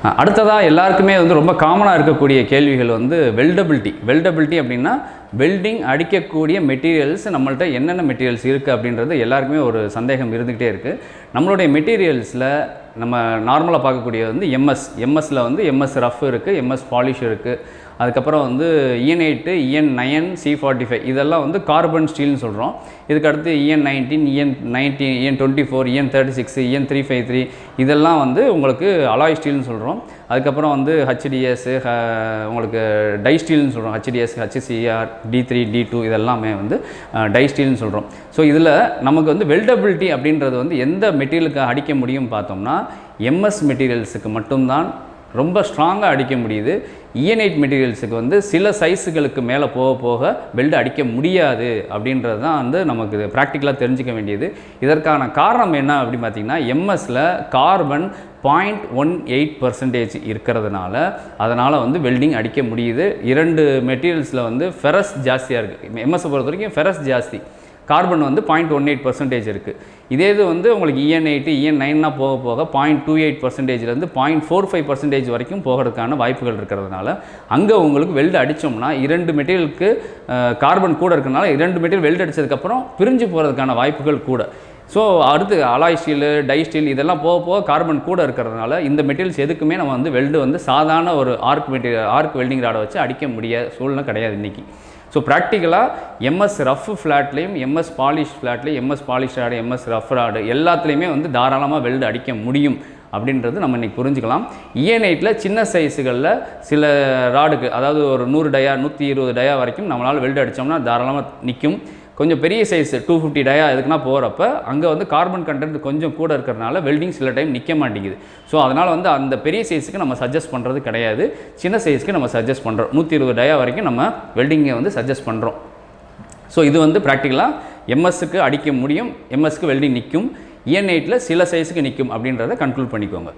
அடுத்ததாக எல்லாருக்குமே வந்து ரொம்ப காமனாக இருக்கக்கூடிய கேள்விகள் வந்து வெல்டபிலிட்டி அப்படின்னா வெல்டிங் அடிக்கக்கூடிய மெட்டீரியல்ஸ் நம்மள்ட்ட என்னென்ன மெட்டீரியல்ஸ் இருக்குது அப்படின்றது எல்லாருக்குமே ஒரு சந்தேகம் இருந்துக்கிட்டே இருக்குது. நம்மளுடைய மெட்டீரியல்ஸில் நம்ம நார்மலாக பார்க்கக்கூடியது வந்து எம்எஸ்சில் வந்து எம்எஸ் ரஃப் இருக்குது, எம்எஸ் பாலிஷ் இருக்குது, அதுக்கப்புறம் வந்து EN8, EN9, C45 இதெல்லாம் வந்து கார்பன் ஸ்டீல்னு சொல்கிறோம். இதுக்கடுத்து EN19, EN90, EN24, EN36, EN353 இதெல்லாம் வந்து உங்களுக்கு அலாய் ஸ்டீல்னு சொல்கிறோம். அதுக்கப்புறம் வந்து HDS உங்களுக்கு டை ஸ்டீல்னு சொல்கிறோம். HDS, HCR, D3, D2 இதெல்லாமே வந்து டை ஸ்டீல்னு சொல்கிறோம். ஸோ இதில் நமக்கு வந்து வெல்டபிலிட்டி அப்படின்றது வந்து எந்த மெட்டீரியலுக்கு அடிக்க முடியும் பார்த்தோம்னா எம்எஸ் மெட்டீரியல்ஸுக்கு மட்டும்தான் ரொம்ப ஸ்ட்ராங்காக அடிக்க முடியுது. EN8 மெட்டீரியல்ஸுக்கு வந்து சில சைஸுகளுக்கு மேலே போக போக வெல்டு அடிக்க முடியாது அப்படின்றது தான் வந்து நமக்கு ப்ராக்டிக்கலாக தெரிஞ்சிக்க வேண்டியது. இதற்கான காரணம் என்ன அப்படின்னு பார்த்திங்கன்னா எம்எஸில் கார்பன் 0.18% இருக்கிறதுனால அதனால் வந்து வெல்டிங் அடிக்க முடியுது. 2 மெட்டீரியல்ஸில் வந்து ஃபெரஸ் ஜாஸ்தியாக இருக்குது. எம்எஸை பொறுத்த வரைக்கும் ஃபெரஸ் ஜாஸ்தி, கார்பன் வந்து 0.18% இருக்குது. இதே இது வந்து உங்களுக்கு EN8, EN9 போக போக 0.28%லேருந்து 0.45% வரைக்கும் போகிறதுக்கான வாய்ப்புகள் இருக்கிறதுனால அங்கே உங்களுக்கு வெல்டு அடித்தோம்னா 2 மெட்டீரியலுக்கு கார்பன் கூட இருக்கிறதுனால 2 மெட்டீரியல் வெல்டு அடித்ததுக்கப்புறம் பிரிஞ்சு போகிறதுக்கான வாய்ப்புகள் கூட. ஸோ அடுத்து அலாய் ஸ்டீலு, டை ஸ்டீல் இதெல்லாம் போக போக கார்பன் கூட இருக்கிறதுனால இந்த மெட்டீரியல்ஸ் எதுக்குமே நம்ம வந்து வெல்டு வந்து சாதாரண ஒரு ஆர்க் வெல்டிங் ராடை வச்சு அடிக்க முடியாத சூழ்நிலை கிடையாது இன்றைக்கி. ஸோ ப்ராக்டிக்கலாக எம்எஸ் ரஃப் ஃப்ளாட்லேயும் எம்எஸ் பாலிஷ் ஃப்ளாட்லேயும் MS polish rod, MS rough rod எல்லாத்துலேயுமே வந்து தாராளமாக வெல்டு அடிக்க முடியும் அப்படின்றது நம்ம இன்றைக்கி புரிஞ்சுக்கலாம். EN8 சின்ன சைஸுகளில் சில ராடுக்கு அதாவது ஒரு 100 டயா 120 டயா வரைக்கும் நம்மளால் வெல்டு அடித்தோம்னா தாராளமாக நிற்கும். கொஞ்சம் பெரிய சைஸ் 250 டயா எதுக்குன்னா போகிறப்ப அங்கே வந்து கார்பன் கண்டென்ட் கொஞ்சம் கூட இருக்கிறனால வெல்டிங் சில டைம் நிற்க மாட்டேங்குது. ஸோ அதனால் வந்து அந்த பெரிய சைஸுக்கு நம்ம சஜஸ்ட் பண்ணுறது கிடையாது, சின்ன சைஸுக்கு நம்ம சஜஸ்ட் பண்ணுறோம். 120 டயா வரைக்கும் நம்ம வெல்டிங்கை வந்து சஜஸ்ட் பண்ணுறோம். ஸோ இது வந்து ப்ராக்டிக்கலாக எம்எஸ்க்கு அடிக்க முடியும், எம்எஸ்க்கு வெல்டிங் நிற்கும், EN8 சில சைஸுக்கு நிற்கும் அப்படின்றத கன்க்ளூட் பண்ணிக்கோங்க.